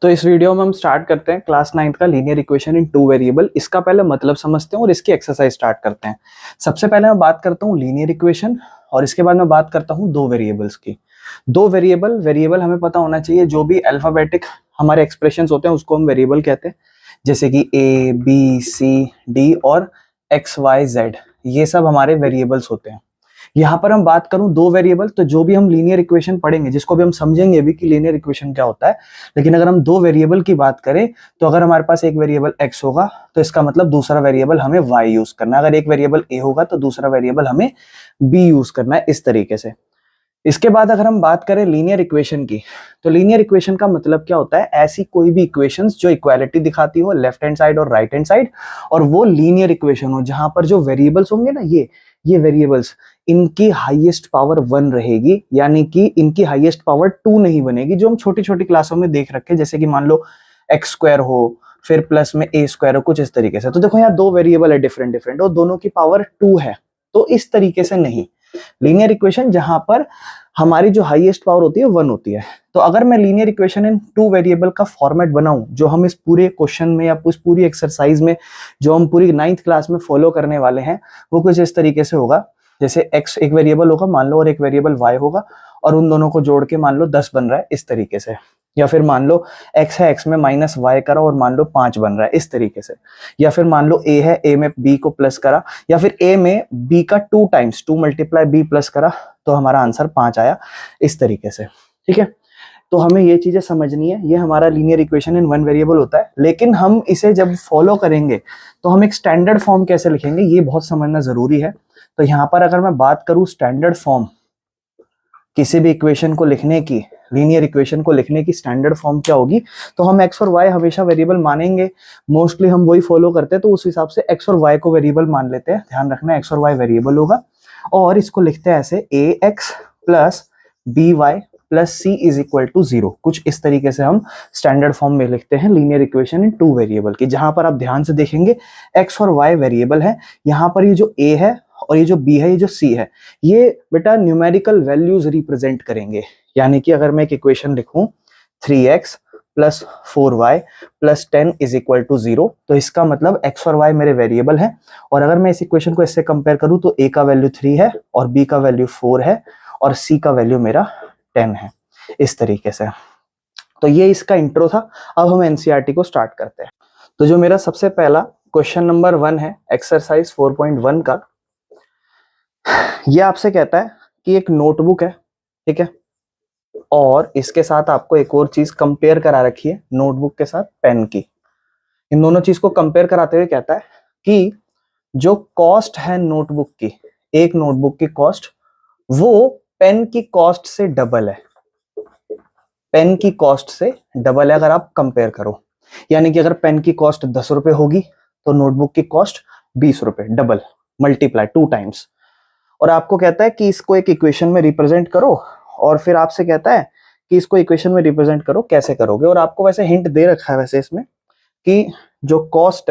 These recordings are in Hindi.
तो इस वीडियो में हम स्टार्ट करते हैं क्लास 9th का linear equation in two variable. इसका पहले मतलब समझते हैं और इसकी एक्सरसाइज स्टार्ट करते हैं। सबसे पहले मैं बात करता हूँ लीनियर इक्वेशन और इसके बाद मैं बात करता हूँ दो वेरिएबल्स की। दो वेरिएबल हमें पता होना चाहिए, जो भी अल्फाबेटिक हमारे एक्सप्रेशंस होते हैं उसको हम वेरिएबल कहते हैं, जैसे कि ए बी सी डी और एक्स वाई जेड, ये सब हमारे वेरिएबल्स होते हैं। यहाँ पर हम बात करूं दो वेरिएबल, तो जो भी हम लीनियर इक्वेशन पढ़ेंगे, जिसको भी हम समझेंगे भी कि लीनियर इक्वेशन क्या होता है, लेकिन अगर हम दो वेरिएबल की बात करें तो अगर हमारे पास एक वेरिएबल x होगा तो इसका मतलब दूसरा वेरिएबल हमें y यूज करना है, अगर एक वेरिएबल a होगा तो दूसरा वेरिएबल हमें b यूज करना है, इस तरीके से। इसके बाद अगर हम बात करें लीनियर इक्वेशन की, तो लीनियर इक्वेशन का मतलब क्या होता है, ऐसी कोई भी इक्वेशंस जो इक्वालिटी दिखाती हो लेफ्ट हैंड साइड और राइट हैंड साइड, और वो लीनियर इक्वेशन हो जहां पर जो वेरिएबल्स होंगे ना, ये वेरिएबल्स, इनकी हाईएस्ट पावर 1 रहेगी, यानी कि इनकी हाईएस्ट पावर 2 नहीं बनेगी, जो हम छोटी छोटी क्लासों में देख रखे, जैसे कि मान लो x² हो फिर प्लस में a² हो, कुछ इस तरीके से। तो देखो यहाँ दो वेरिएबल है डिफरेंट और दोनों की पावर 2 है, तो इस तरीके से नहीं। लीनियर इक्वेशन जहां पर हमारी जो हाईएस्ट पावर होती है 1 होती है। तो अगर मैं linear equation in two variable का फॉर्मेट बनाऊं, जो हम इस पूरे क्वेश्चन में या इस पूरी एक्सरसाइज में, जो हम पूरी 9th क्लास में फॉलो करने वाले हैं, वो कुछ इस तरीके से होगा। जैसे x एक वेरिएबल होगा मान लो और एक वेरिएबल y होगा, और उन दोनों को जोड़ के मान लो 10 बन रहा है, इस तरीके से। या फिर मान लो x है, x में माइनस y करा और मान लो 5 बन रहा है, इस तरीके से। या फिर मान लो a है, a में b को प्लस करा, या फिर a में b का 2 टाइम्स 2 मल्टीप्लाई b प्लस करा, तो हमारा आंसर 5 आया, इस तरीके से। ठीक है, तो हमें ये चीजें समझनी है। ये हमारा linear equation in one variable होता है, लेकिन हम इसे जब फॉलो करेंगे तो हम एक स्टैंडर्ड फॉर्म कैसे लिखेंगे, ये बहुत समझना जरूरी है। तो यहाँ पर अगर मैं बात करूं स्टैंडर्ड फॉर्म किसी भी इक्वेशन को लिखने की, लीनियर इक्वेशन को लिखने की स्टैंडर्ड फॉर्म क्या होगी, तो हम x और y हमेशा वेरिएबल मानेंगे, मोस्टली हम वही फॉलो करते हैं, तो उस हिसाब से x और y को वेरिएबल मान लेते हैं। ध्यान रखना x और y वेरिएबल होगा, और इसको लिखते हैं ऐसे ax plus by plus c is equal to 0। कुछ इस तरीके से हम स्टैंडर्ड फॉर्म में लिखते हैं linear equation in two variable की, जहां पर आप ध्यान से देखेंगे x और y वेरिएबल है, यहाँ पर ये जो a है और ये जो b है, ये जो c है, ये बेटा न्यूमेरिकल वैल्यूज रिप्रेजेंट करेंगे। यानी कि अगर मैं एक इक्वेशन लिखूं 3x plus 4y plus 10 is equal to 0, तो इसका मतलब x और y मेरे वेरिएबल हैं। और अगर मैं इस इक्वेशन को इससे कंपेयर करूं तो a का वैल्यू 3 है और b का वैल्यू 4 है और c का वैल्यू मेरा 10 है, इस तरीके से। तो ये इसका इंट्रो था। अब हम एनसीईआरटी को स्टार्ट करते हैं। तो जो मेरा सबसे पहला क्वेश्चन नंबर 1 है एक्सरसाइज 4.1 का, ये आपसे कहता है कि एक नोटबुक है, ठीक है, और इसके साथ आपको एक और चीज कंपेयर करा रखी है, नोटबुक के साथ पेन की। इन दोनों चीज को कंपेयर कराते हुए कहता है कि जो कॉस्ट है नोटबुक की, एक नोटबुक की कॉस्ट, वो पेन की कॉस्ट से डबल है। पेन की कॉस्ट से डबल है अगर आप कंपेयर करो। यानी कि अगर पेन की कॉस्ट 10 रुपए होगी तो नोटबुक की कॉस्ट 20 रुपए, डबल, मल्टीप्लाई 2 टाइम्स। और आपको कहता है कि इसको एक इक्वेशन में रिप्रेजेंट करो, और फिर आपसे कहता है कि इसको इक्वेशन में रिप्रेजेंट करो, कैसे करोगे। और आपको वैसे हिंट दे रखा है वैसे इसमें कि जो कॉस्ट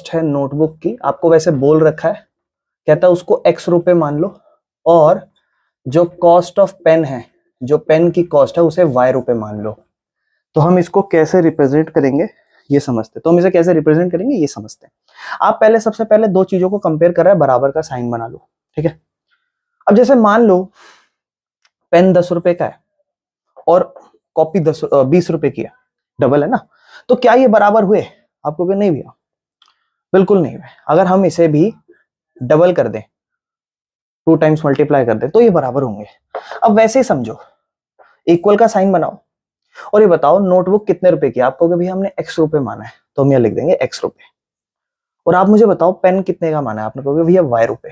है नोटबुक की, आपको वैसे बोल रखा है, कहता है उसको x रुपए मान लो, और जो कॉस्ट ऑफ पेन है, जो पेन की कॉस्ट है, उसे y रुपए मान लो। तो हम इसको कैसे रिप्रेजेंट करेंगे ये समझते हैं। तो हम इसे कैसे रिप्रेजेंट करेंगे ये समझते हैं। आप पहले सबसे पहले दो चीजों को कंपेयर कर रहा है, बराबर का साइन बना लो, ठीक है। अब जैसे मान लो पेन 10 रुपए का है और कॉपी 20 रुपए की है, डबल है ना, तो क्या ये बराबर हुए? आपको नहीं भैया, बिल्कुल नहीं हुए। अगर हम इसे भी डबल कर दें, 2 टाइम्स मल्टीप्लाई कर दें, तो ये बराबर होंगे। अब वैसे ही समझो, इक्वल का साइन बनाओ और ये बताओ नोटबुक कितने रुपए की? आप कहोगे भैया हमने x रुपए माना है, तो हम यहाँ लिख देंगे x रुपए। और आप मुझे बताओ पेन कितने का माना है? आपने कहोगे भैया y रुपए।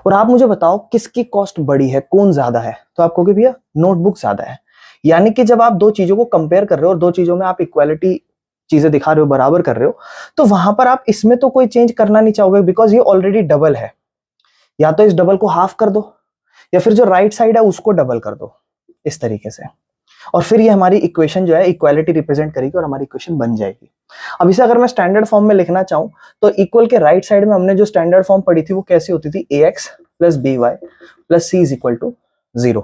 और आप मुझे बताओ किसकी कॉस्ट बड़ी है, कौन ज्यादा है? तो आप कहोगे भैया नोटबुक ज्यादा है। यानी कि जब आप दो चीजों को कंपेयर कर रहे हो और दो चीजों में आप इक्वालिटी चीजें दिखा रहे हो, बराबर कर रहे हो, तो वहां पर आप इसमें तो कोई चेंज करना नहीं चाहोगे, बिकॉज ये ऑलरेडी डबल है। या तो इस डबल को हाफ कर दो, या फिर जो राइट साइड है उसको डबल कर दो, इस तरीके से। और फिर ये हमारी इक्वेशन जो है इक्वालिटी रिप्रेजेंट करेगी और हमारी इक्वेशन बन जाएगी। अब इसे अगर मैं स्टैंडर्ड फॉर्म में लिखना चाहूं तो इक्वल के राइट साइड में हमने जो स्टैंडर्ड फॉर्म पढ़ी थी वो कैसी होती थी? ax plus by plus c is equal to 0।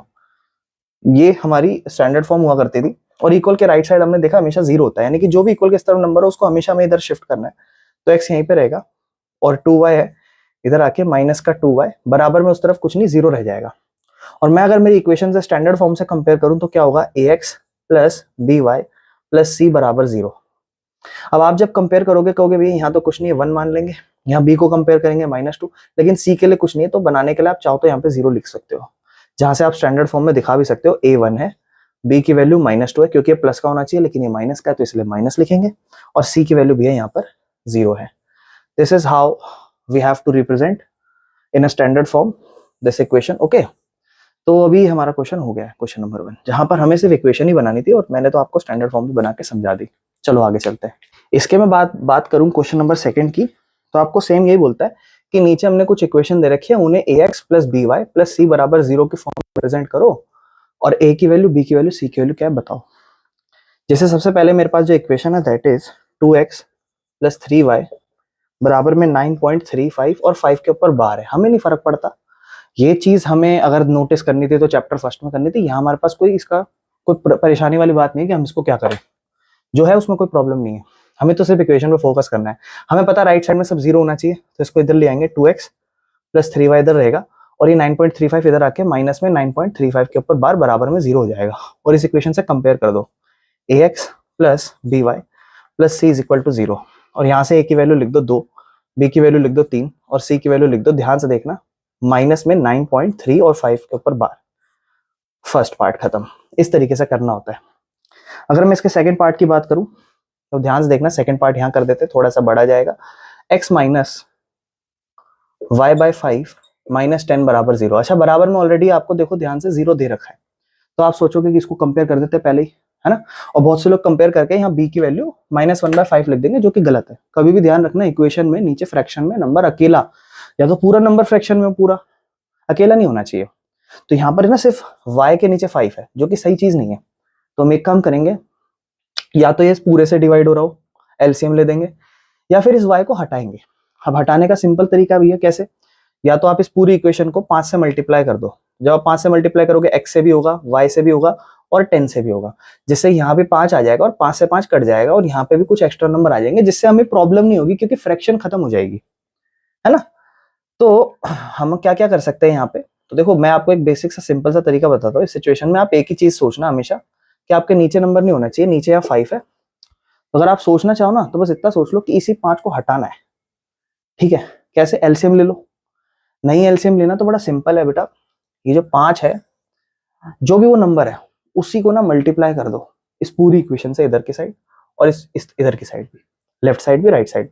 ये हमारी स्टैंडर्ड फॉर्म हुआ करती थी। और इक्वल के राइट साइड हमने देखा हमेशा जीरो होता है, यानी कि जो भी इक्वल के इस तरफ नंबर है उसको हमेशा हमें इधर शिफ्ट करना है। तो x यहीं पे रहेगा और 2y है, इधर आके माइनस का 2y बराबर में उस तरफ कुछ नहीं, जीरो रह जाएगा। और मैं अगर मेरी इक्वेशन से स्टैंडर्ड फॉर्म से कंपेयर करूं तो क्या होगा, ax plus by plus c बराबर 0। अब आप जब कंपेयर करोगे कहोगे भैया यहाँ तो कुछ नहीं है, 1 मान लेंगे, यहाँ b को कंपेयर करेंगे -2, लेकिन c के लिए कुछ नहीं है, तो बनाने के लिए आप चाहो तो यहाँ पे 0 लिख सकते हो, जहां से आप स्टैंडर्ड फॉर्म में दिखा भी सकते हो a 1 है, b की वैल्यू -2 है, क्योंकि ये प्लस का होना चाहिए लेकिन ये माइनस का है तो इसलिए माइनस लिखेंगे, और c की वैल्यू भी है यहाँ पर 0 है। This is how we have to represent in a standard form this equation. Okay, तो अभी हमारा क्वेश्चन हो गया है, क्वेश्चन नंबर 1, जहां पर हमें सिर्फ इक्वेशन ही बनानी थी और मैंने तो आपको स्टैंडर्ड फॉर्म भी बना के समझा दी। चलो आगे चलते हैं। इसके मैं बात करूं क्वेश्चन नंबर 2 की, तो आपको सेम यही बोलता है कि नीचे हमने कुछ इक्वेशन दे रखी है, उन्हें ax plus by plus c बराबर 0 के फॉर्म में प्रेजेंट करो, और a की वैल्यू, b की वैल्यू, c की वैल्यू क्या है बताओ। जैसे सबसे पहले मेरे पास जो इक्वेशन है that is 2x plus 3y बराबर में 9.35 और 5 के ऊपर बार है। हमें नहीं फर्क पड़ता, ये चीज हमें अगर नोटिस करनी थी तो चैप्टर फर्स्ट में करनी थी, यहाँ हमारे पास कोई इसका कोई परेशानी वाली बात नहीं है कि हम इसको क्या करें, जो है उसमें कोई प्रॉब्लम नहीं है, हमें तो सिर्फ इक्वेशन पे फोकस करना है। हमें पता राइट साइड में सब 0 होना चाहिए, तो इसको इधर ले आएंगे, 2x प्लस 3y इधर रहेगा, और ये 9.35 इधर आके माइनस में 9.35 के ऊपर बार बराबर में 0 हो जाएगा, और इस इक्वेशन से कंपेयर कर दो, ax plus by plus c is equal to 0, और यहाँ से a की वैल्यू लिख दो 2, b की वैल्यू लिख दो 3 और c की वैल्यू लिख दो, ध्यान से देखना, माइनस में 9.3 और 5 के ऊपर बार। फर्स्ट पार्ट खत्म। इस तरीके से करना होता है। अगर मैं इसके सेकंड पार्ट की बात करूं तो ध्यान से देखना, सेकंड पार्ट यहां कर देते, थोड़ा सा बड़ा जाएगा, x minus y by 5 minus 10 बराबर 0। अच्छा, बराबर में ऑलरेडी आपको देखो ध्यान से 0 दे रखा है, तो आप सोचोगे कि इसको कंपेयर कर देते पहले ही, है ना, और बहुत से लोग कंपेयर करके यहाँ b की वैल्यू -1/5 लिख देंगे, जो कि गलत है। कभी भी ध्यान रखना, इक्वेशन में नीचे फ्रैक्शन में नंबर अकेला, या तो पूरा नंबर फ्रैक्शन में पूरा, अकेला नहीं होना चाहिए। तो यहाँ पर ना सिर्फ y के नीचे 5 है, जो कि सही चीज नहीं है। तो हम एक काम करेंगे, या तो ये पूरे से डिवाइड हो रहा हो, एलसीएम ले देंगे, या फिर इस y को हटाएंगे। अब हटाने का सिंपल तरीका भी है, कैसे, या तो आप इस पूरी इक्वेशन को 5 से मल्टीप्लाई कर दो। जब आप 5 से मल्टीप्लाई करोगे x से भी होगा, y से भी होगा और 10 से भी होगा, जिससे यहाँ पे 5 आ जाएगा और 5 से 5 कट जाएगा, और यहाँ पे भी कुछ एक्स्ट्रा नंबर आ जाएंगे, जिससे हमें प्रॉब्लम नहीं होगी क्योंकि फ्रैक्शन खत्म हो जाएगी, है ना। तो हम क्या क्या कर सकते हैं यहाँ पे, तो देखो मैं आपको एक बेसिक सा सिंपल सा तरीका बताता हूँ। इस सिचुएशन में आप एक ही चीज सोचना हमेशा कि आपके नीचे नंबर नहीं होना चाहिए, नीचे या 5 है। तो अगर आप सोचना चाहो ना तो बस इतना सोच लो कि इसी 5 को हटाना है, ठीक है। कैसे, एलसीएम ले लो। नहीं एलसीएम लेना तो बड़ा सिंपल है बेटा, ये जो 5 है, जो भी वो नंबर है उसी को ना मल्टीप्लाई कर दो इस पूरी इक्वेशन से, इधर की साइड और इस इधर की साइड भी, लेफ्ट साइड भी राइट साइड,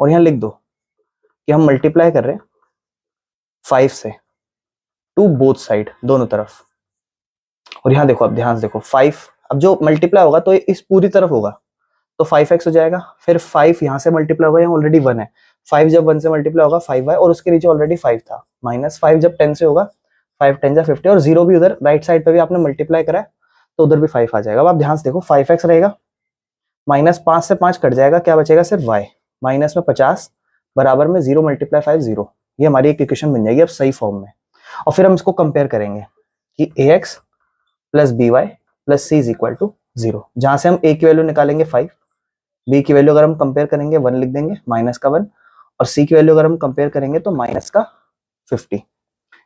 और यहाँ लिख दो कि हम मल्टीप्लाई कर रहे हैं 5 से टू बोथ साइड, दोनों तरफ। और यहाँ देखो, अब ध्यान से देखो, 5 अब जो मल्टीप्लाई होगा तो इस पूरी तरफ होगा, तो 5x हो जाएगा, फिर 5 यहाँ से मल्टीप्लाई होगा, यहाँ ऑलरेडी 1 है, 5 जब 1 से मल्टीप्लाई होगा 5y, और उसके नीचे ऑलरेडी 5 था, -5 जब 10 से होगा, 5 10 जा 50, और 0 भी उधर राइट साइड पे भी आपने मल्टीप्लाई करा है तो उधर भी 5 आ जाएगा। अब आप ध्यान से देखो, 5x रहेगा, -5 से 5 कट जाएगा, क्या बचेगा, सिर्फ y, माइनस में 50 बराबर में 0 × 5 0। ये हमारी एक इक्वेशन बन जाएगी अब सही फॉर्म में। और फिर हम इसको कंपेयर करेंगे कि ax plus by plus c is equal to 0, जहां से हम a की वैल्यू निकालेंगे 5, b की वैल्यू अगर हम कंपेयर करेंगे 1 लिख देंगे, माइनस का 1, और c की वैल्यू अगर हम कंपेयर करेंगे तो माइनस का 50,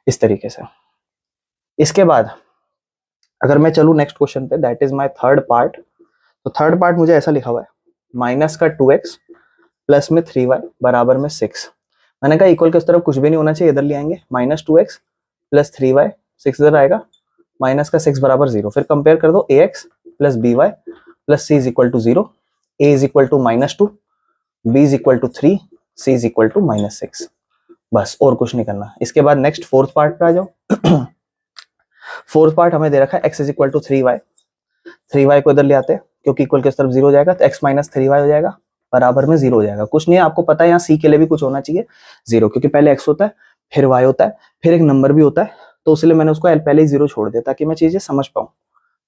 इस तरीके से। इसके बाद अगर मैं चलूं नेक्स्ट क्वेश्चन पे, that is my third part. तो थर्ड पार्ट मुझे ऐसा लिखा हुआ है, माइनस का 2x प्लस में 3y बराबर में 6। मैंने कहा इक्वल के उस तरफ कुछ भी नहीं होना चाहिए, इधर ले आएंगे, -2x प्लस 3y, 6 इधर आएगा, माइनस का 6 बराबर 0। फिर कंपेयर कर दो, ax plus by plus c is equal to 0, a is equal to -2, b is equal to 3, c is equal to -6। बस, और कुछ नहीं करना। इसके बाद नेक्स्ट फोर्थ पार्ट पे आ जाओ। फोर्थ पार्ट हमें दे रखा है x is equal to 3y, 3y को इधर ले आते हैं क्योंकि इक्वल के उस तरफ 0 हो जाएगा, तो x माइनस 3y हो जाएगा, बराबर में 0 हो जाएगा। कुछ नहीं है, आपको पता है यहाँ c के लिए भी कुछ होना चाहिए 0, क्योंकि पहले x होता है, फिर y होता है, फिर एक नंबर भी होता है, तो इसलिए मैंने उसको पहले ही 0 छोड़ दिया ताकि मैं चीजें समझ पाऊँ।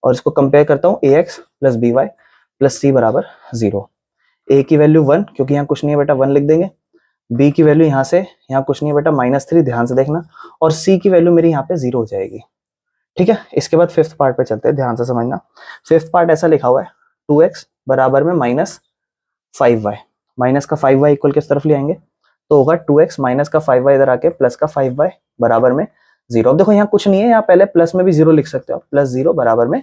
और इसको कंपेयर करता हूँ, ax plus by plus c बराबर 0। a की वैल्यू 1, क्योंकि यहाँ कुछ नहीं है बेटा, 1 लिख देंगे। b की वैल्यू यहाँ से, यहाँ कुछ नहीं है बेटा, -3, ध्यान से देखना, और c की वैल्यू मेरी यहाँ पे 0 हो जाएगी, ठीक है, इसके बाद फिफ्थ पार्ट पे चलते हैं, ध्यान से समझना। फिफ्थ पार्ट ऐसा लिखा हुआ है 2x बराबर में -5y, माइनस का 5y इक्वल किस तरफ ले आएंगे तो होगा 2x माइनस का 5y इधर आके प्लस का 5y बराबर में 0। अब देखो यहाँ कुछ नहीं है, यहाँ पहले प्लस में भी 0 लिख सकते हो, प्लस 0 बराबर में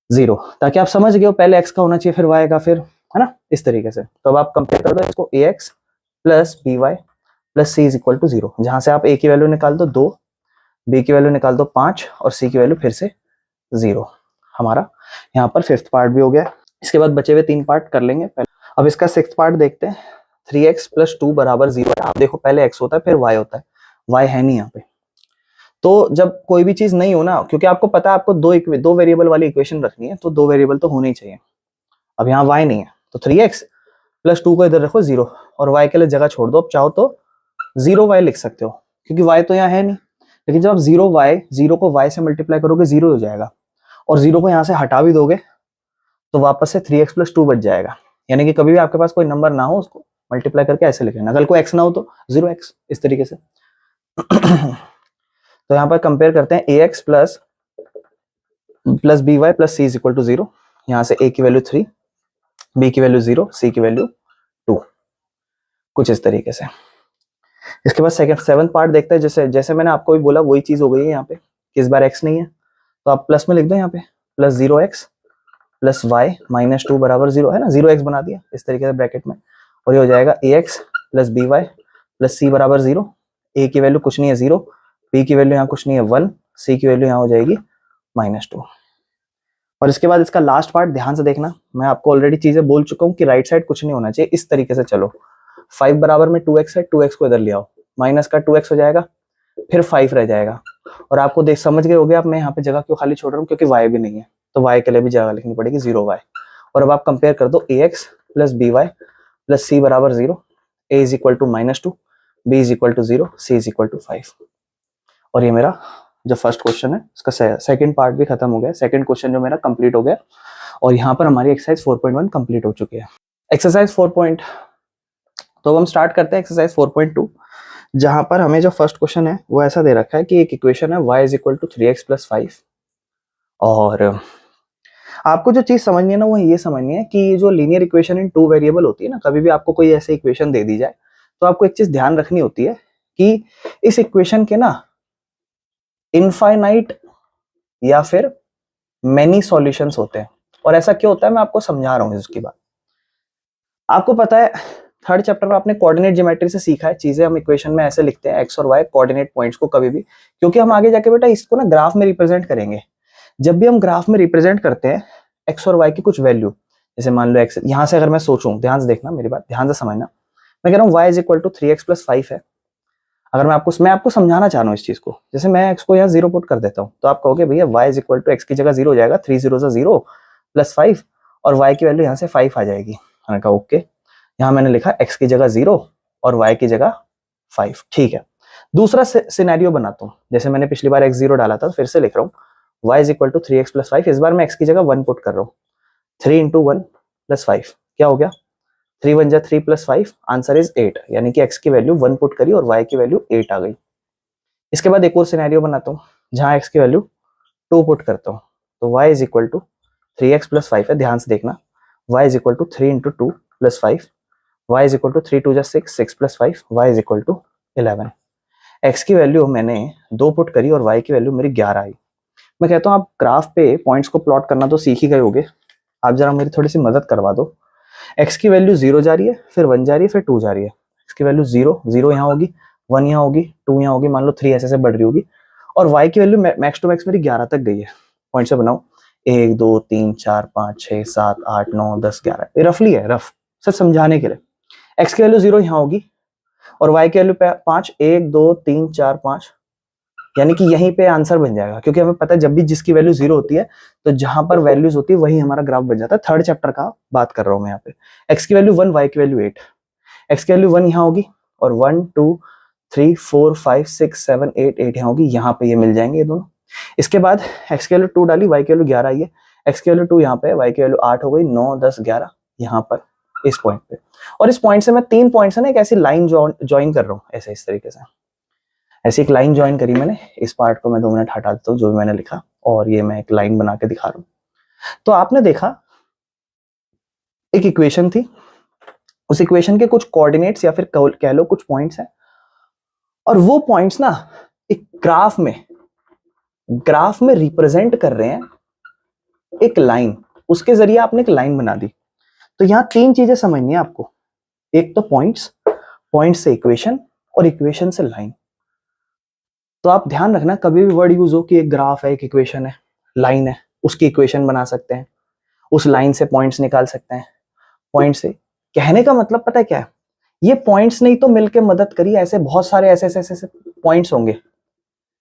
0, ताकि आप समझ गए हो पहले x का होना चाहिए फिर y का, फिर है ना, इस तरीके से। तो अब आप कंपेयर कर दो इसको, ax plus by plus c is equal to 0, जहां से आप a की वैल्यू निकाल दो 2, b की वैल्यू निकाल दो 5 और c की वैल्यू फिर से 0। हमारा यहाँ पर फिफ्थ पार्ट भी हो गया। इसके बाद बचे हुए 3 पार्ट कर लेंगे पहले। अब इसका सिक्स्थ पार्ट देखते हैं, 3x प्लस 2 बराबर 0। आप देखो पहले x होता है फिर y होता है, y है नहीं यहाँ पे। तो जब कोई भी चीज नहीं हो ना, क्योंकि आपको पता है आपको दो वेरिएबल वाली इक्वेशन रखनी है, तो 2 वेरिएबल तो होने ही चाहिए। अब यहाँ y नहीं है तो 3x प्लस 2 को इधर रखो 0 और y के लिए जगह छोड़ दो। अब चाहो तो 0y लिख सकते हो, क्योंकि y तो यहाँ है नहीं। लेकिन जब आप 0 को y से मल्टीप्लाई करोगे 0 हो जाएगा, और 0 को यहाँ से हटा भी दोगे तो वापस से 3x प्लस 2 बच जाएगा। यानी कि कभी भी आपके पास कोई नंबर ना हो उसको मल्टीप्लाई करके ऐसे लिख लेना, अगर कोई x ना हो तो 0x, इस तरीके से। तो यहाँ पर कंपेयर करते हैं ax plus by plus c is equal to 0। यहाँ से a की वैल्यू 3, b की वैल्यू 0, c की वैल्यू 2, कुछ इस तरीके से। इसके बाद सेवंथ पार्ट देखते हैं। जैसे मैंने आपको भी बोला वही चीज हो गई है यहाँ पे, इस बार x नहीं है तो आप प्लस में लिख दो यहाँ पे, plus 0x plus y minus 2 बराबर 0 है ना, 0x बना दिया इस तरीके से ब्रैकेट में, और ये हो जाएगा ax plus by plus c बराबर 0। a की वैल्यू कुछ नहीं है 0, b की वैल्यू यहाँ कुछ नहीं है 1, c की वैल्यू यहाँ हो जाएगी -2। और इसके बाद इसका लास्ट पार्ट ध्यान से देखना, मैं आपको ऑलरेडी चीजें बोल चुका हूँ कि राइट साइड कुछ नहीं होना चाहिए, इस तरीके से चलो। 5 बराबर में 2x है, 2x को इधर ले आओ, माइनस का 2x हो जाएगा, फिर 5 रह जाएगा। और आपको देख समझ गए होगे आप मैं यहाँ पे जगह क्यों खाली छोड़ रहा हूँ, क्योंकि y भी नहीं है, तो y के लिए भी जगह लिखनी पड़ेगी 0y। और अब आप कंपेयर कर दो ax plus by plus c बराबर 0, a is equal to -2, b is equal to 0, c is equal to 5। और ये मेरा जो फर्स्ट क्वेश्चन है इसका सेकंड पार्ट भी खत्म हो गया, सेकंड क्वेश्चन जो मेरा कंप्लीट हो गया। और यहाँ पर हमारी एक्सरसाइज 4.1 कंप्लीट हो चुकी है। एक्सरसाइज 4. तो हम स्टार्ट करते हैं एक्सरसाइज 4.2, जहां पर हमें जो फर्स्ट क्वेश्चन है वो ऐसा दे रखा है कि एक इक्वेशन है y is equal to 3x plus 5। और आपको जो चीज समझनी है ना वो ये समझनी है कि जो लीनियर इक्वेशन इन 2 वेरिएबल होती है ना, कभी भी आपको कोई ऐसी इक्वेशन दे दी जाए तो आपको एक चीज ध्यान रखनी होती है कि इस इक्वेशन के ना इनफाइनाइट या फिर मेनी सॉल्यूशंस होते हैं। और ऐसा क्यों होता है मैं आपको समझा रहा हूँ इसकी बात। आपको पता है थर्ड चैप्टर में आपने कोऑर्डिनेट ज्योमेट्री से सीखा है, चीजें हम इक्वेशन में ऐसे लिखते हैं एक्स और वाई कोऑर्डिनेट पॉइंट्स को कभी भी, क्योंकि हम आगे जाके बेटा इसको ना ग्राफ में रिप्रेजेंट करेंगे। जब भी हम ग्राफ में रिप्रेजेंट करते हैं एक्स और वाई की कुछ वैल्यू, जैसे मान लो एक्स, यहां से अगर मैं सोचूं, ध्यान से देखना मेरी बात, ध्यान से समझना, मैं कह रहा हूँ y is equal to 3x plus 5 है। अगर मैं आपको समझाना चाह रहा हूँ इस चीज को, जैसे मैं x को यहाँ 0 पुट कर देता हूँ तो आप कहोगे भैया y is equal to x की जगह 0 हो जाएगा, 3 0 0 प्लस 5 और y की वैल्यू यहाँ से 5 आ जाएगी। मैंने कहा ओके, यहाँ मैंने लिखा x की जगह 0 और y की जगह 5, ठीक है। दूसरा सिनेरियो बनाता हूँ, जैसे मैंने पिछली बार x 0 डाला था, फिर से लिख रहा हूँ y is equal to 3x plus 5। इस बार मैं x की जगह 1 पुट कर रहा हूँ, 3 इंटू 1 प्लस 5 क्या हो गया, 3 1 जा 3 प्लस 5, आंसर इज 8। यानी कि x की वैल्यू 1 पुट करी और y की वैल्यू 8 आ गई। इसके बाद एक और सिनेरियो बनाता हूँ जहां x की वैल्यू 2 पुट करता हूँ, तो y is equal to 3x plus 5 है, ध्यान से देखना, y is equal to 3 into 2 plus 5, y is equal to 3 2 जा 6, 6 plus 5, y is equal to 11। x की वैल्यू मैंने 2 पुट करी और y की वैल्यू मेरी 11 आई। मैं कहता हूँ आप ग्राफ पे पॉइंट्स को प्लॉट करना तो सीख ही गए होगे, आप जरा मेरी थोड़ी सी मदद करवा दो। x की वैल्यू 0 जा रही है, फिर 1 जा रही है, फिर 2 जा रही है। x की वैल्यू 0 यहाँ होगी, 1 यहाँ होगी, 2 यहाँ होगी, मान लो 3 ऐसे बढ़ रही होगी, और y की वैल्यू मैक्स टू मैक्स मेरी 11 तक गई है। पॉइंट से बनाओ, 1 2 3 4 5 6 7 8 9 10 11, ये रफली है, रफ सिर्फ समझाने के लिए। x की वैल्यू 0 यहाँ होगी और y की वैल्यू 5, 1 2 3 4 5, यानी कि यहीं पे आंसर बन जाएगा, क्योंकि हमें पता है जब भी जिसकी वैल्यू 0 होती है तो जहां पर वैल्यूज होती है वही हमारा ग्राफ बन जाता है। थर्ड चैप्टर का बात कर रहा हूं मैं यहाँ पे। x की वैल्यू 1, y की वैल्यू 8, x की वैल्यू 1 यहाँ होगी और 1 2 3 4 5 6 7 8 8 यहाँ होगी, यहाँ पे ये मिल जाएंगे ये दोनों। इसके बाद x की वैल्यू 2 डाली, y की वैल्यू 11 आई है, x की वैल्यू 2 यहाँ पे, y की वैल्यू 8 हो गई, 9 10 11 यहाँ पर इस पॉइंट पे। और इस पॉइंट से मैं 3 पॉइंट्स है ना एक ऐसी लाइन ज्वाइन कर रहा हूँ ऐसे इस तरीके से। ऐसी एक लाइन ज्वाइन करी मैंने, इस पार्ट को मैं 2 मिनट हटा देता हूँ जो भी मैंने लिखा, और ये मैं एक लाइन बना के दिखा रहा हूँ। तो आपने देखा एक इक्वेशन थी, उस इक्वेशन के कुछ कोऑर्डिनेट्स या फिर कह लो कुछ पॉइंट्स हैं, और वो पॉइंट्स ना एक ग्राफ में रिप्रेजेंट कर रहे हैं एक लाइन, उसके जरिए आपने एक लाइन बना दी। तो यहां 3 चीजें समझनी है आपको, एक तो पॉइंट्स से इक्वेशन, और इक्वेशन से लाइन। तो आप ध्यान रखना कभी भी वर्ड यूज हो कि एक ग्राफ है, एक इक्वेशन है, लाइन है, उसकी इक्वेशन बना सकते हैं, उस लाइन से पॉइंट्स निकाल सकते हैं। पॉइंट से कहने का मतलब पता है क्या है, ये पॉइंट्स नहीं तो मिलके मदद करिए, ऐसे बहुत सारे ऐसे पॉइंट्स होंगे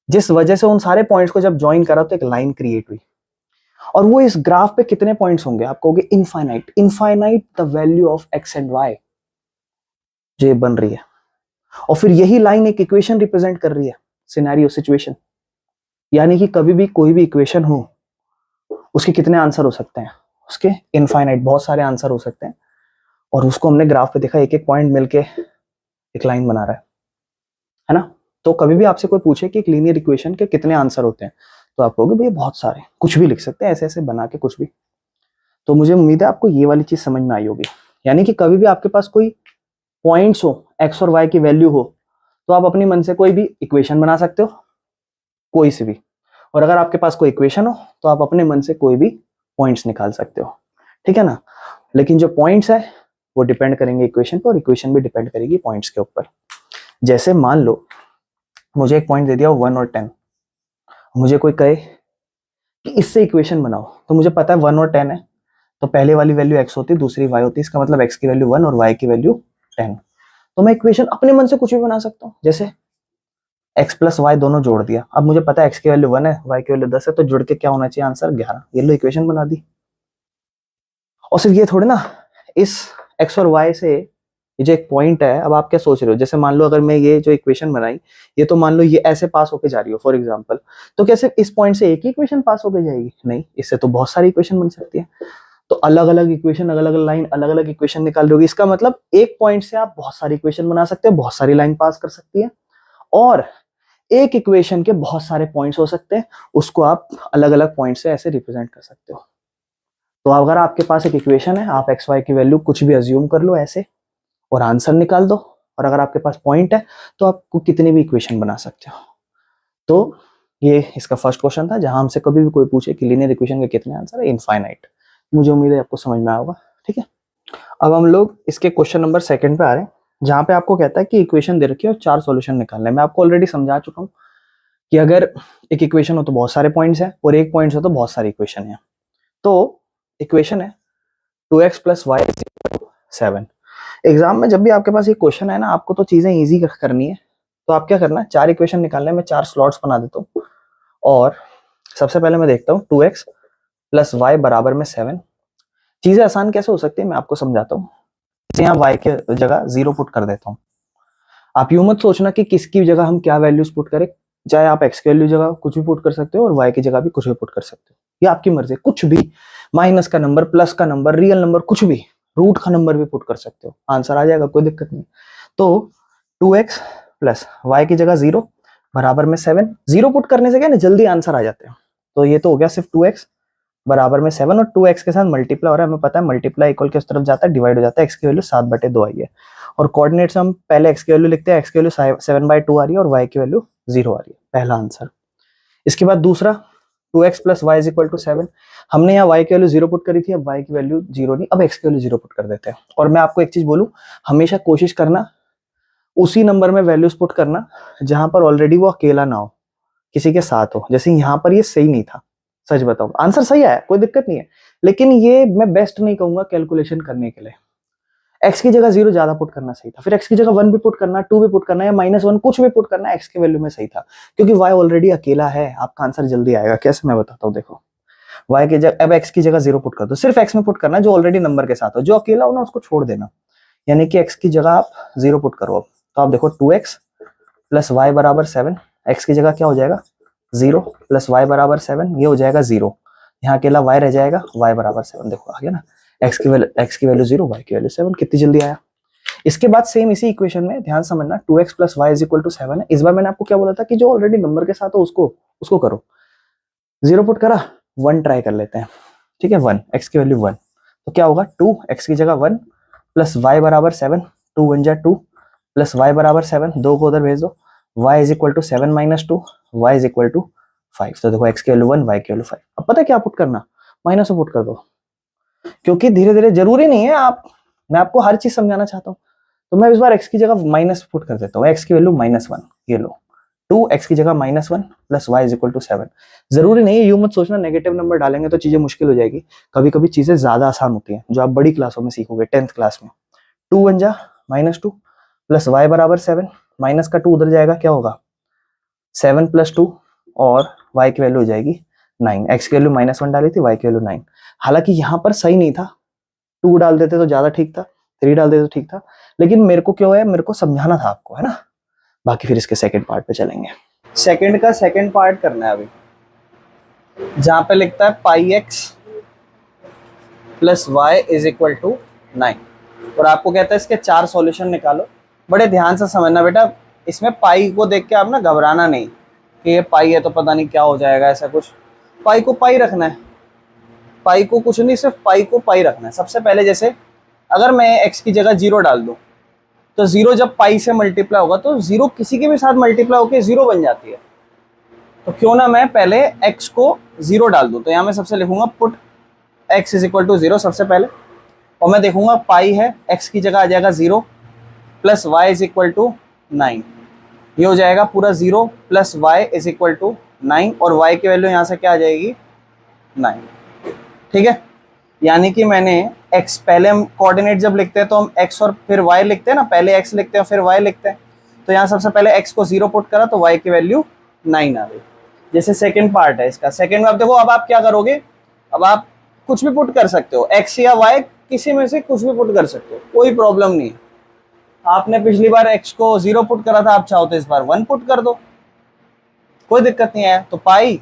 जिस वजह से उन सारे पॉइंट्स को जब ज्वाइन करा तो एक लाइन क्रिएट हुई। और वो इस ग्राफ पे कितने पॉइंट्स होंगे, आप कहोगे infinite the value of x and y जो ये बन रही है। और फिर यही लाइन एक इक्वेशन रिप्रेजेंट कर रही है, सिनेरियो सिचुएशन, यानी कि कभी भी कोई भी इक्वेशन हो उसके कितने आंसर हो सकते हैं, उसके इनफाइनाइट बहुत सारे आंसर हो सकते हैं। और उसको हमने ग्राफ पे देखा, एक एक पॉइंट मिलके एक लाइन बना रहा है ना। तो कभी भी आपसे कोई पूछे कि एक लीनियर इक्वेशन के कितने आंसर होते हैं, तो आप कहोगे भैया बहुत सारे, कुछ भी लिख सकते हैं ऐसे बना के कुछ भी। तो मुझे उम्मीद है आपको ये वाली चीज समझ में आई होगी, यानी कि कभी भी आपके पास कोई पॉइंट्स हो, एक्स और वाई की वैल्यू हो, तो आप अपनी मन से कोई भी इक्वेशन बना सकते हो, कोई सी भी। और अगर आपके पास कोई इक्वेशन हो तो आप अपने मन से कोई भी पॉइंट्स निकाल सकते हो, ठीक है ना। लेकिन जो पॉइंट्स है वो डिपेंड करेंगे इक्वेशन पर, और इक्वेशन भी डिपेंड करेगी पॉइंट्स के ऊपर। जैसे मान लो मुझे एक पॉइंट दे दिया 1 और 10, मुझे कोई कहे कि इससे इक्वेशन बनाओ, तो मुझे पता है 1 और 10 है, तो पहले वाली वैल्यू x होती है, दूसरी y होती है, इसका मतलब x की वैल्यू 1 और y की वैल्यू 10। तो मैं इक्वेशन अपने मन से कुछ भी बना सकता हूँ, जैसे x प्लस वाई दोनों जोड़ दिया, अब मुझे पता है x की वैल्यू 1 है, y की वैल्यू 10 है, तो जुड़ के क्या होना चाहिए आंसर 11, ये लो इक्वेशन बना दी। और सिर्फ ये थोड़े ना, इस x और y से ये जो एक पॉइंट है, अब आप क्या सोच रहे हो, जैसे मान लो अगर मैं ये जो इक्वेशन बनाई, ये तो मान लो ये ऐसे पास होके जा रही हो फॉर एग्जांपल, तो कैसे इस पॉइंट से एक ही इक्वेशन पास होके जाएगी, नहीं, इससे तो बहुत सारी इक्वेशन बन सकती है। तो अलग अलग इक्वेशन, अलग अलग लाइन, अलग अलग इक्वेशन निकाल रहे होगी, इसका मतलब एक पॉइंट से आप बहुत सारी इक्वेशन बना सकते हो, बहुत सारी लाइन पास कर सकती है, और एक इक्वेशन के बहुत सारे पॉइंट्स हो सकते हैं, उसको आप अलग अलग पॉइंट से ऐसे रिप्रेजेंट कर सकते हो। तो अगर आपके पास एक इक्वेशन है, आप एक्स वाई की वैल्यू कुछ भी अज्यूम कर लो ऐसे और आंसर निकाल दो, और अगर आपके पास पॉइंट है तो आपको कितनी भी इक्वेशन बना सकते हो। तो ये इसका फर्स्ट क्वेश्चन था, जहां हमसे कभी भी कोई पूछे कि लीनियर इक्वेशन के कितने आंसर है, इनफाइनाइट। मुझे उम्मीद है आपको समझ में आया होगा, ठीक है। अब हम लोग इसके क्वेश्चन नंबर 2 पे आ रहे हैं, जहां पे आपको कहता है कि इक्वेशन दे रखी है और 4 सॉल्यूशन निकालने हैं। मैं आपको ऑलरेडी समझा चुका हूं कि अगर एक इक्वेशन हो तो बहुत सारे पॉइंट्स हैं, और एक पॉइंट हो तो बहुत सारी इक्वेशन है। तो इक्वेशन है 2x प्लस वाई 7। एग्जाम में जब भी आपके पास ये क्वेश्चन है ना, आपको तो चीजें इजी करनी है, तो आप क्या करना है, 4 इक्वेशन निकालने में 4 स्लॉट्स बना देता हूँ। और सबसे पहले मैं देखता हूँ 2x प्लस वाई बराबर में 7। चीजें आसान कैसे हो सकती है मैं आपको समझाता हूँ। यहाँ y के जगह 0 पुट कर देता हूँ। आप यूं मत सोचना कि किसकी जगह हम क्या वैल्यूज पुट करें, चाहे आप x की वैल्यू जगह कुछ भी पुट कर सकते हो और y की जगह भी कुछ भी पुट कर सकते हो, ये आपकी मर्जी, कुछ भी, माइनस का नंबर, प्लस का नंबर, रियल नंबर, कुछ भी, रूट का नंबर भी पुट कर सकते हो, आंसर आ जाएगा, कोई दिक्कत नहीं। तो 2x प्लस वाई की जगह 0 बराबर में 7, 0 पुट करने से क्या ना जल्दी आंसर आ जाते हैं। तो ये तो हो गया सिर्फ 2x बराबर में 7, और 2x के साथ मल्टीप्लाई हो रहा है, हमें पता है मल्टीप्लाई इक्वल के उस तरफ जाता है, डिवाइड हो जाता है, x की वैल्यू 7/2 आई है। और कोऑर्डिनेट्स हम पहले x की वैल्यू लिखते हैं, x की वैल्यू 7/2 आ रही है और y की वैल्यू 0 आ रही है, पहला आंसर। इसके बाद दूसरा 2x plus y is equal to 7, हमने यहाँ y की वैल्यू 0 पुट करी थी, अब y की वैल्यू 0 नहीं, अब x की वैल्यू 0 पुट कर देते हैं। और मैं आपको एक चीज बोलूं, हमेशा कोशिश करना उसी नंबर में वैल्यूज पुट करना जहां पर ऑलरेडी वो अकेला ना हो, किसी के साथ हो। जैसे यहाँ पर ये सही नहीं था, सच बताऊं, आंसर सही आया, कोई दिक्कत नहीं है, लेकिन ये मैं बेस्ट नहीं कहूंगा कैलकुलेशन करने के लिए। x की जगह 0 ज्यादा पुट करना सही था, फिर x की जगह 1 भी पुट करना, 2 भी पुट करना, या -1 कुछ भी पुट करना, x की वैल्यू में सही था, क्योंकि y ऑलरेडी अकेला है, आपका आंसर जल्दी आएगा। कैसे, मैं बताता हूँ, देखो y की जगह, अब x की जगह 0 पुट कर दो, सिर्फ x में पुट करना जो ऑलरेडी नंबर के साथ हो, जो अकेला हो ना उसको छोड़ देना, यानी कि x की जगह आप 0 पुट करो। अब तो आप देखो 2x प्लस वाई बराबर 7, x की जगह क्या हो जाएगा 0 प्लस वाई बराबर 7, ये हो जाएगा 0, यहाँ अकेला y रह जाएगा, y बराबर 7, देखो आ गया ना, x की वैल्यू 0, y की वैल्यू 7, कितनी जल्दी आया। इसके बाद सेम इसी इक्वेशन में ध्यान समझना 2x plus y is equal to 7 है। इस बार मैंने आपको क्या बोला था कि जो ऑलरेडी नंबर के साथ हो उसको करो। 0 पुट करा, 1 ट्राई कर लेते हैं, ठीक है। 1 x की वैल्यू 1, तो क्या होगा 2 x की जगह 1 प्लस y बराबर 7, 2 1 जा 2 प्लस y बराबर 7, 2 को उधर भेज दो, y is equal to 7 minus 2, y is equal to 5। तो देखो x की वैल्यू 1, y की वैल्यू 5। अब पता है क्या पुट करना, माइनस में पुट कर दो, क्योंकि धीरे धीरे जरूरी नहीं है मैं आपको हर चीज समझाना चाहता हूँ। तो मैं इस बार x की जगह माइनस पुट कर देता हूँ, x की वैल्यू -1, ये लो 2x की जगह -1 plus y is equal to 7। जरूरी नहीं है, यूं मत सोचना नेगेटिव नंबर डालेंगे तो चीजें मुश्किल हो जाएगी। कभी कभी चीजें ज्यादा आसान होती हैं, जो आप बड़ी क्लासों में सीखोगे 10th क्लास में। 2 1 जा -2 प्लस y बराबर 7, माइनस का 2 उधर जाएगा, क्या होगा 7 प्लस 2 और y की वैल्यू हो जाएगी 9। x की वैल्यू -1 डाली थी, y की वैल्यू 9। हालांकि यहाँ पर सही नहीं था, 2 डाल देते तो ज्यादा ठीक था, 3 डाल देते तो ठीक था, लेकिन मेरे को क्यों है, मेरे को समझाना था आपको, है ना। बाकी फिर इसके सेकंड पार्ट पे चलेंगे। सेकंड का सेकंड पार्ट करना है अभी, जहां पे लिखता है pi x plus y is equal to 9, और आपको कहता है इसके 4 सॉल्यूशन निकालो। बड़े ध्यान से समझना बेटा, इसमें पाई को देख के आप ना घबराना नहीं कि ये पाई है तो पता नहीं क्या हो जाएगा, ऐसा कुछ। पाई को पाई रखना है, पाई को कुछ नहीं, सिर्फ पाई को पाई रखना है। सबसे पहले जैसे अगर मैं x की जगह 0 डाल दूं, तो 0 जब पाई से मल्टीप्लाई होगा तो 0 किसी के भी साथ मल्टीप्लाई होकर 0 बन जाती है। तो क्यों ना मैं पहले x को 0 डाल दूं। तो यहाँ मैं सबसे लिखूंगा put x is equal to 0 सबसे पहले, और मैं देखूंगा पाई है, x की जगह आ जाएगा 0 plus y is equal to 9। ये हो जाएगा पूरा 0 plus y is equal to 9, और y की वैल्यू यहाँ से क्या आ जाएगी 9, ठीक है। यानी कि मैंने x, पहले हम कोऑर्डिनेट जब लिखते हैं तो हम x और फिर y लिखते हैं ना, पहले x लिखते हैं फिर y लिखते हैं। तो यहाँ सबसे पहले x को 0 पुट करा तो y की वैल्यू 9 आ गई। जैसे सेकंड पार्ट है इसका, सेकंड में आप देखो, अब आप क्या करोगे, अब आप कुछ भी पुट कर सकते हो, x या y किसी में से कुछ भी पुट कर सकते हो, कोई प्रॉब्लम नहीं है। आपने पिछली बार x को 0 पुट करा था, आप चाहो तो इस बार 1 पुट कर दो, कोई दिक्कत नहीं है। तो पाई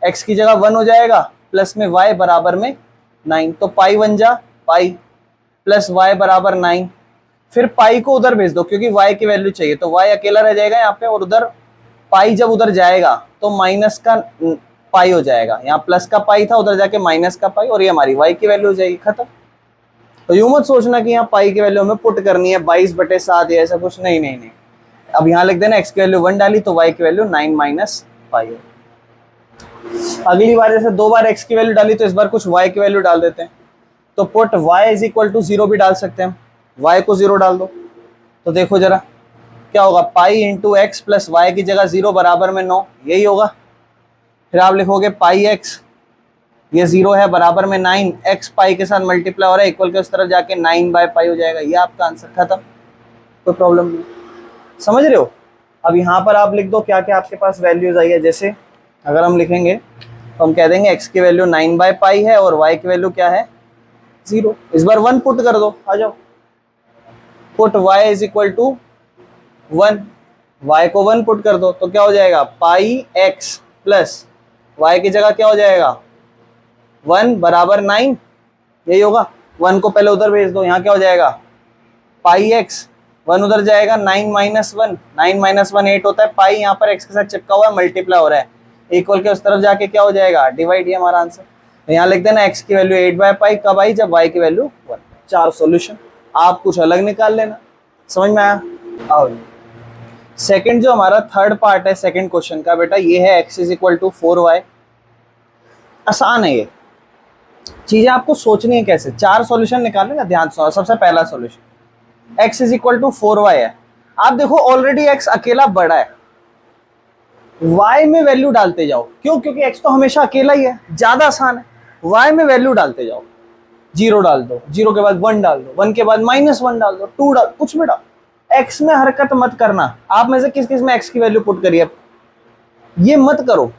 x की जगह 1 हो जाएगा, प्लस में y बराबर में 9, तो पाई 1 जा पाई प्लस y बराबर 9। फिर पाई को उधर भेज दो क्योंकि y की वैल्यू चाहिए, तो y अकेला रह जाएगा यहाँ पे, और उधर पाई जब उधर जाएगा तो माइनस का पाई हो जाएगा। यहाँ प्लस का पाई था, उधर जाके माइनस का पाई, और ये हमारी y की वैल्यू हो जाएगी, खत्म। तो यूं मत सोचना कि यहाँ पाई की वैल्यू हमें पुट करनी है 22/7 या ऐसा कुछ, नहीं नहीं नहीं। अब यहाँ लिख देना x की वैल्यू 1 डाली तो y की वैल्यू 9 माइनस पाई है। अगली बार जैसे 2 बार x की वैल्यू डाली तो इस बार कुछ y की वैल्यू डाल देते हैं। तो put y is equal to 0 भी डाल सकते हैं, y को 0 डाल दो। तो देखो जरा क्या होगा, pi into x plus y की जगह 0 बराबर में 9, यही होगा। फिर आप लिखोगे पाई एक्स, ये 0 है, बराबर में 9, x पाई के साथ मल्टीप्लाई हो रहा है, इक्वल के उस तरफ जाके 9/पाई हो जाएगा। ये आपका आंसर, खत्म, कोई प्रॉब्लम नहीं। समझ रहे हो। अब यहाँ पर आप लिख दो क्या क्या आपके पास वैल्यूज आई है। जैसे अगर हम लिखेंगे तो हम कह देंगे x की वैल्यू 9/पाई है और y की वैल्यू क्या है 0। इस बार 1 पुट कर दो, आ जाओ, put y is equal to 1, y को 1 पुट कर दो तो क्या हो जाएगा, पाई x प्लस y की जगह क्या हो जाएगा 1 बराबर 9, यही होगा। 1 को पहले उधर भेज दो, यहाँ क्या हो जाएगा पाई x, 1 उधर जाएगा 9 माइनस 1, 9 माइनस 1 8 होता है, पाई यहाँ पर x के साथ चिपका हुआ है, मल्टीप्लाई हो रहा है, इक्वल के उस तरफ जाके क्या हो जाएगा डिवाइड, ये हमारा आंसर। तो यहाँ लिख देना x की वैल्यू 8/पाई कब आई, जब y की वैल्यू 1। 4 सॉल्यूशन, आप कुछ अलग निकाल लेना। समझ में आया। आओ सेकंड जो हमारा थर्ड पार्ट है सेकंड क्वेश्चन का बेटा, ये है x is equal to 4y। आसान है ये, चीजें आपको सोचनी है कैसे। 4 सॉल्यूशन निकालने का, ध्यान से। सबसे पहला solution x is equal to 4y है। आप देखो ऑलरेडी x अकेला बड़ा है, y में वैल्यू डालते जाओ। क्यों, क्योंकि x तो हमेशा अकेला ही है, ज्यादा आसान है। y में वैल्यू डालते जाओ, 0 डाल दो, 0 के बाद 1 डाल दो, 1 के बाद -1 डाल दो, 2 डाल, कुछ भी डाल। x में हरकत मत करना। आप में से किस किस में x की वैल्यू पुट करिए, ये मत करो।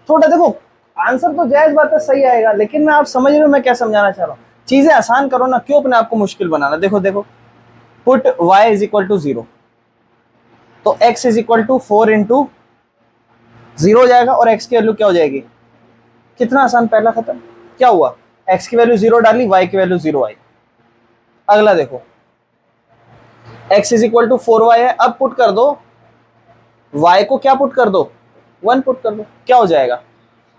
थोड़ा देखो, आंसर तो जायज बात है, सही आएगा, लेकिन मैं, आप समझ रहे हो मैं क्या समझाना चाह रहा हूँ। चीजें आसान करो ना, क्यों अपने आप को मुश्किल बनाना। देखो देखो, put y is equal to 0, तो x is equal to 4 into 0 हो जाएगा, और x की वैल्यू क्या हो जाएगी, कितना आसान, पहला खत्म। क्या हुआ, x की वैल्यू 0 डाली, y की वैल्यू 0 आई। अगला देखो, x is equal to 4y है। अब पुट कर दो y को, क्या पुट कर दो, 1 पुट कर दो, क्या हो जाएगा,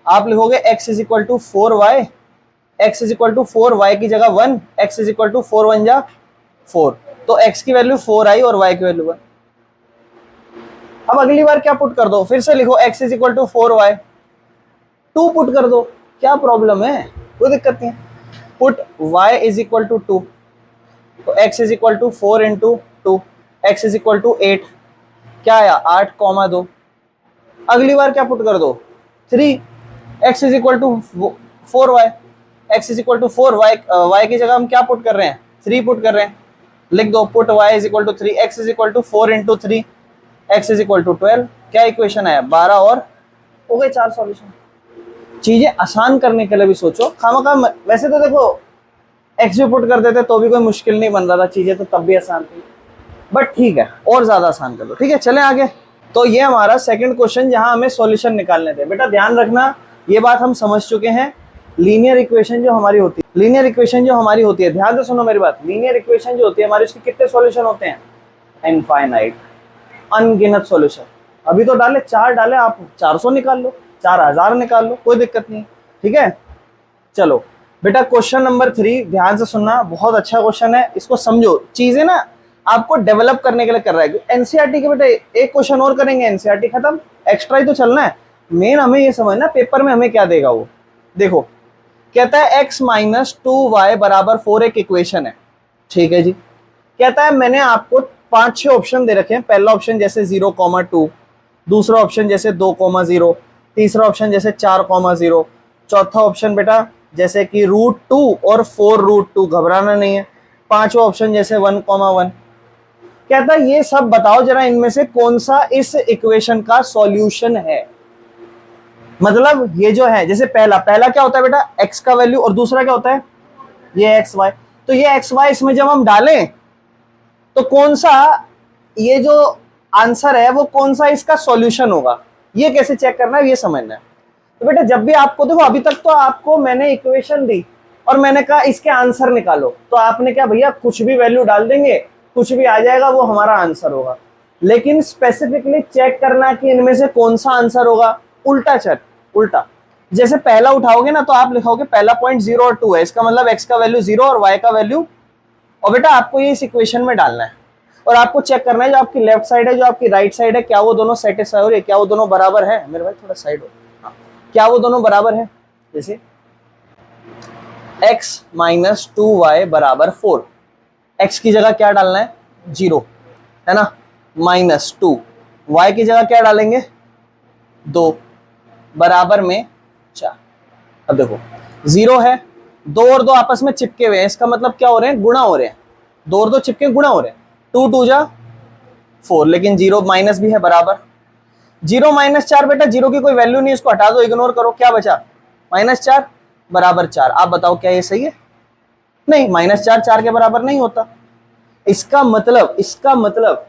आप लिखोगे x is equal to 4y, x is equal to 4y की जगह 1, x इज इक्वल टू 4 1 जा 4, तो x की वैल्यू 4 आई और y की वैल्यू 1। अब अगली बार क्या पुट कर दो, फिर से लिखो x is equal to 4y, 2 put कर दो, क्या प्रॉब्लम है, कोई दिक्कत नहीं है। Put y is equal to 2, तो x is equal to 4 into 2, x is equal to 8, क्या आया 8,2। अगली बार क्या पुट कर दो 3, x is equal to 4y, x is equal to 4y, y की जगह हम क्या पुट कर रहे हैं 3 पुट कर रहे हैं, लिख दो put y is equal to 3, x is equal to 4 into 3, x is equal to 12, क्या इक्वेशन आया 12 और हो गए 4 सॉल्यूशन। चीजें आसान करने के लिए भी सोचो, खामखा वैसे तो देखो x भी पुट कर देते तो भी कोई मुश्किल नहीं बन रहा था, चीजें तो तब भी आसान थी, बट ठीक है और ज्यादा आसान कर दो। ठीक है चलें आगे। तो ये हमारा सेकंड क्वेश्चन जहां हमें सॉल्यूशन निकालने थे। बेटा ध्यान रखना, ये बात हम समझ चुके हैं, लीनियर इक्वेशन जो हमारी होती है, लीनियर इक्वेशन जो हमारी होती है, ध्यान से सुनो मेरी बात, लीनियर इक्वेशन जो होती है हमारी, उसके कितने सॉल्यूशन होते हैं, इनफाइनाइट, अनगिनत सॉल्यूशन। अभी तो डाले 4 डाले, आप 400 निकाल लो, 4000 निकाल लो, कोई दिक्कत नहीं। ठीक है चलो बेटा क्वेश्चन नंबर 3 ध्यान से सुनना, बहुत अच्छा क्वेश्चन है, इसको समझो, चीजें ना आपको डेवलप करने के लिए कर रहा है। एनसीईआरटी के बेटा एक क्वेश्चन और करेंगे, एनसीईआरटी खत्म, एक्स्ट्रा ही तो चलना है, मेन हमें ये समझना पेपर में हमें क्या देगा वो। देखो कहता है x माइनस 2y बराबर 4 एक इक्वेशन है, ठीक है जी। कहता है मैंने आपको 5-6 ऑप्शन दे रखे हैं, पहला ऑप्शन जैसे 0,2, दूसरा ऑप्शन जैसे 2,0, तीसरा ऑप्शन जैसे 4,0, चौथा ऑप्शन बेटा जैसे कि √2 और 4√2, घबराना नहीं है, पांचवा ऑप्शन जैसे 1,1। कहता है ये सब बताओ जरा इनमें से कौन सा इस इक्वेशन का सॉल्यूशन है। मतलब ये जो है जैसे पहला क्या होता है बेटा x का वैल्यू, और दूसरा क्या होता है ये xy, तो ये xy इसमें जब हम डालें तो कौन सा ये जो आंसर है वो कौन सा इसका सॉल्यूशन होगा, ये कैसे चेक करना है ये समझना है। तो बेटा जब भी आपको देखो, अभी तक तो आपको मैंने इक्वेशन दी और मैंने कहा इसके आंसर निकालो, तो आपने क्या भैया कुछ भी वैल्यू डाल देंगे, कुछ भी आ जाएगा वो हमारा आंसर होगा। लेकिन स्पेसिफिकली चेक करना कि इनमें से कौन सा आंसर होगा, उल्टा चेक, उल्टा। जैसे पहला उठाओगे ना तो आप लिखोगे पहला पॉइंट 0 और 2 है, इसका मतलब x का वैल्यू 0 और y का वैल्यू, और बेटा आपको ये इस इक्वेशन में डालना है और आपको चेक करना है जो आपकी लेफ्ट साइड है जो आपकी राइट साइड है, क्या वो दोनों सेटिस्फाई हो रही है, क्या वो दोनों बराबर है। मेरे भाई थोड़ा साइड हो, हाँ, क्या वो दोनों बराबर है। जैसे x माइनस 2y बराबर 4, x की जगह क्या डालना है 0 है ना, माइनस 2, y की जगह क्या डालेंगे 2, बराबर में 4। अब देखो 0 है, 2 और 2 आपस में चिपके हुए हैं, इसका मतलब क्या हो रहे हैं, गुणा हो रहे हैं, 2 और 2 चिपके गुणा हो रहे हैं, 2 2 जा 4, लेकिन 0 माइनस भी है बराबर 0 माइनस 4। बेटा 0 की कोई वैल्यू नहीं, इसको हटा दो, इग्नोर करो, क्या बचा -4 बराबर 4। आप बताओ क्या ये सही है, नहीं, -4 4 के बराबर नहीं होता। इसका मतलब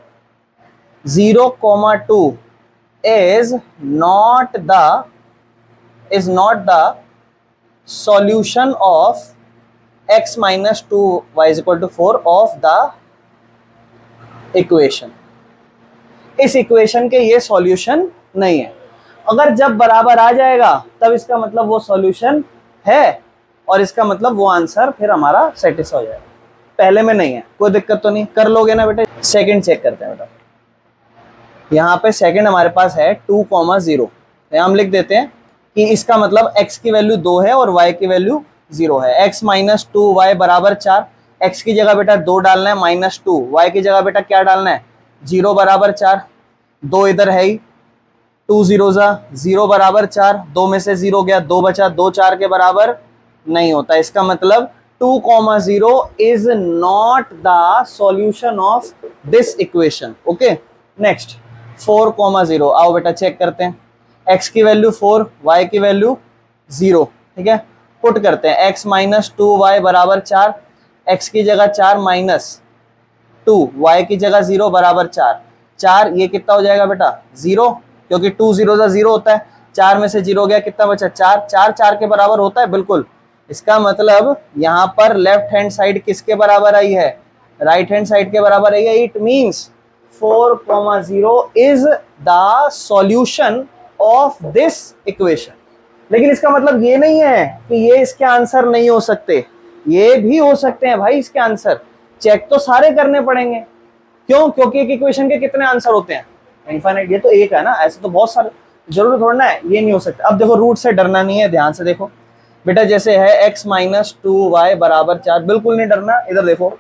0,2 is not the solution of x minus 2y is equal to 4 of the equation। इस इक्वेशन के ये सॉल्यूशन नहीं है। अगर जब बराबर आ जाएगा तब इसका मतलब वो सॉल्यूशन है और इसका मतलब वो आंसर फिर हमारा सेटिस्फाई हो जाएगा, पहले में नहीं है, कोई दिक्कत तो नहीं, कर लोगे ना बेटा। सेकंड चेक करते हैं बेटा, यहाँ पे सेकंड हमारे पास है 2,0, हम लिख देते हैं कि इसका मतलब x की वैल्यू 2 है और y की वैल्यू 0 है। x माइनस 2y बराबर 4, x की जगह बेटा 2 डालना है -2, y की जगह बेटा क्या डालना है 0 बराबर 4, 2 इधर है ही, 2 0 0 बराबर 4, 2 में से 0 गया, 2 बचा, 2 4 के बराबर नहीं होता। इसका मतलब 2,0 is not the solution of this equation. Okay next 4,0, आओ बेटा चेक करते हैं, x की वैल्यू 4, y की वैल्यू 0, ठीक है, पुट करते हैं x माइनस 2y बराबर 4, x की जगह 4 माइनस 2, y की जगह 0 बराबर 4, 4 ये कितना हो जाएगा बेटा 0, क्योंकि 2 0 0 होता है, 4 में से 0 गया, कितना बचा 4, 4 4 के बराबर होता है बिल्कुल। इसका मतलब यहाँ पर लेफ्ट हैंड साइड किसके बराबर आई है राइट हैंड साइड के बराबर है, it means 4,0 is the solution of this equation. लेकिन इसका मतलब ये नहीं है कि ये इसके आंसर नहीं हो सकते, ये भी हो सकते हैं भाई इसके आंसर। चेक तो सारे करने पड़ेंगे, क्यों? क्योंकि एक इक्वेशन के कितने आंसर होते हैं? इनफाइनाइट। ये तो एक है ना, ऐसे तो बहुत सारे, जरूर थोड़ा है, ये नहीं हो सकता। अब देखो रूट से डरना नहीं है, ध्यान से देखो बेटा। जैसे है x माइनस 2y बराबर 4, बिल्कुल नहीं डरना। इधर देखो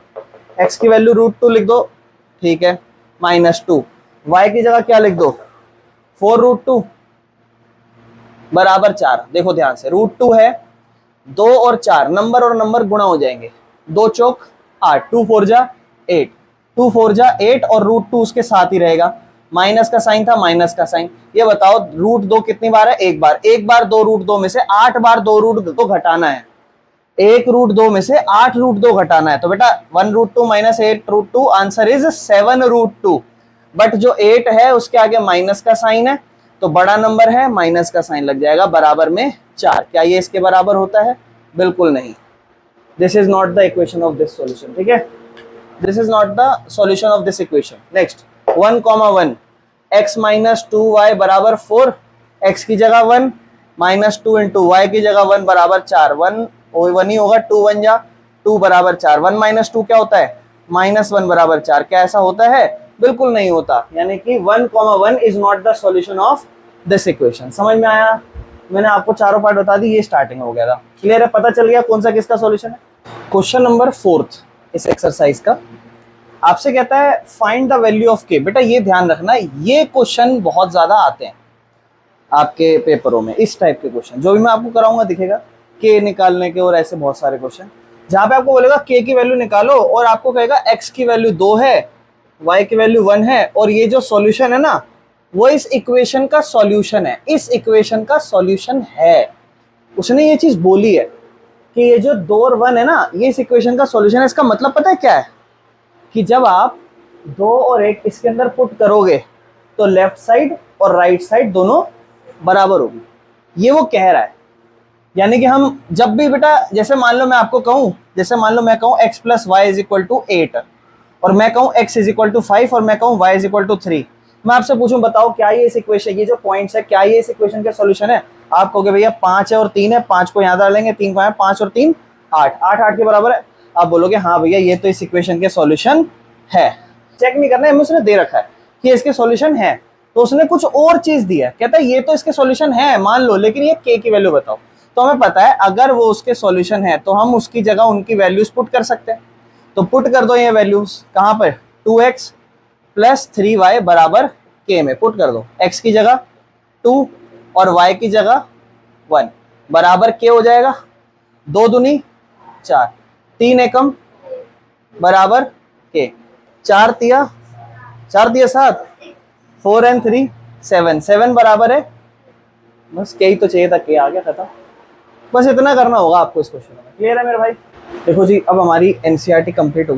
x की वैल्यू √2 लिख दो, ठीक है, -2। y की जगह क्या लिख दो? 4√2 बराबर 4। देखो ध्यान से, √2 है, 2 और 4 नंबर और नंबर गुणा हो जाएंगे, 2 चौक 8, 2 4 जा 8, 2 4 जा 8 और √2 उसके साथ ही रहेगा। माइनस का साइन था, माइनस का साइन। ये बताओ √2 कितनी बार है? एक बार। एक बार 2 √2 में से 8 बार 2 √2 घटाना है, एक √2 में से 8 √2 घटाना है। तो बेटा 1 √2 माइनस 8 √2, आंसर इज 7 √2। बट जो 8 है उसके आगे माइनस का साइन है, तो बड़ा नंबर है, माइनस का साइन लग जाएगा, बराबर में 4। क्या ये इसके बराबर होता है? बिल्कुल नहीं। This is not the equation of this solution, ठीक है, this is not the solution of this equation. Next 1,1 x minus 2y बराबर 4, x की जगह 1, -2 इंटू y की जगह 1 बराबर 4। 1 ही होगा, 2 1 जा 2 बराबर 4। 1 माइनस 2 क्या होता है? -1 बराबर 4। क्या ऐसा होता है? बिल्कुल नहीं होता। यानी कि 1,1 is not the solution of this equation. समझ में आया? मैंने आपको चारों पार्ट बता दी, ये स्टार्टिंग हो गया था। क्लियर है? पता चल गया कौन सा किसका सॉल्यूशन है। क्वेश्चन नंबर 4 इस एक्सरसाइज का आपसे कहता है find the value of k। बेटा ये ध्यान रखना, ये क्वेश्चन बहुत ज्यादा आते हैं आपके पेपरों में। इस टाइप के क्वेश्चन जो भी मैं आपको कराऊंगा दिखेगा k निकालने के, और ऐसे बहुत सारे क्वेश्चन जहां पे आपको बोलेगा k की वैल्यू निकालो और आपको कहेगा x की वैल्यू 2 है, y की वैल्यू 1 है, और ये जो सॉल्यूशन है ना वो इस इक्वेशन का सॉल्यूशन है, इस इक्वेशन का सॉल्यूशन है। उसने ये चीज बोली है कि ये जो 2 और 1 है ना, ये इस इक्वेशन का सॉल्यूशन है। इसका मतलब पता है क्या है? कि जब आप 2 और 1 इसके अंदर पुट करोगे तो लेफ्ट साइड और राइट साइड दोनों बराबर होगी, ये वो कह रहा है। यानी कि हम जब भी बेटा, जैसे मान लो मैं आपको कहूं, जैसे मान लो मैं कहूं x plus y is equal to 8 और मैं कहूं x इज इक्वल टू 5 और मैं कहूं y इज इक्वल टू 3, मैं आपसे पूछूं बताओ क्या ये इस इक्वेशन, ये जो पॉइंट्स है, क्या ये इस इक्वेशन का सॉल्यूशन है? आप कहोगे भैया 5 है और 3 है, 5 को यहाँ डालेंगे, 3 को यहाँ, 5 और 3 8, 8 8 के बराबर है। आप बोलोगे हाँ भैया ये तो इस इक्वेशन के सॉल्यूशन है। चेक नहीं करना है, उसने दे रखा है कि इसके सॉल्यूशन है, तो उसने कुछ और चीज दिया है, कहता है ये तो इसके सॉल्यूशन है मान लो, लेकिन ये k की वैल्यू बताओ। तो हमें पता है अगर वो उसके सॉल्यूशन है तो हम उसकी जगह उनकी वैल्यूज पुट कर सकते हैं। तो पुट कर दो ये वैल्यूज कहां पर? 2x प्लस 3y बराबर k में पुट कर दो। x की जगह 2 और y की जगह 1 बराबर k हो जाएगा। 2 दूनी 4, 3 एकम बराबर k, 4 तिया 7, 4 and 3 7, 7 बराबर है, बस k ही तो चाहिए था, k आ गया, खत्म। बस इतना करना होगा आपको इस क्वेश्चन में। क्लियर है मेरे भाई? देखो जी, अब हमारी एनसीईआरटी कंप्लीट हो गई।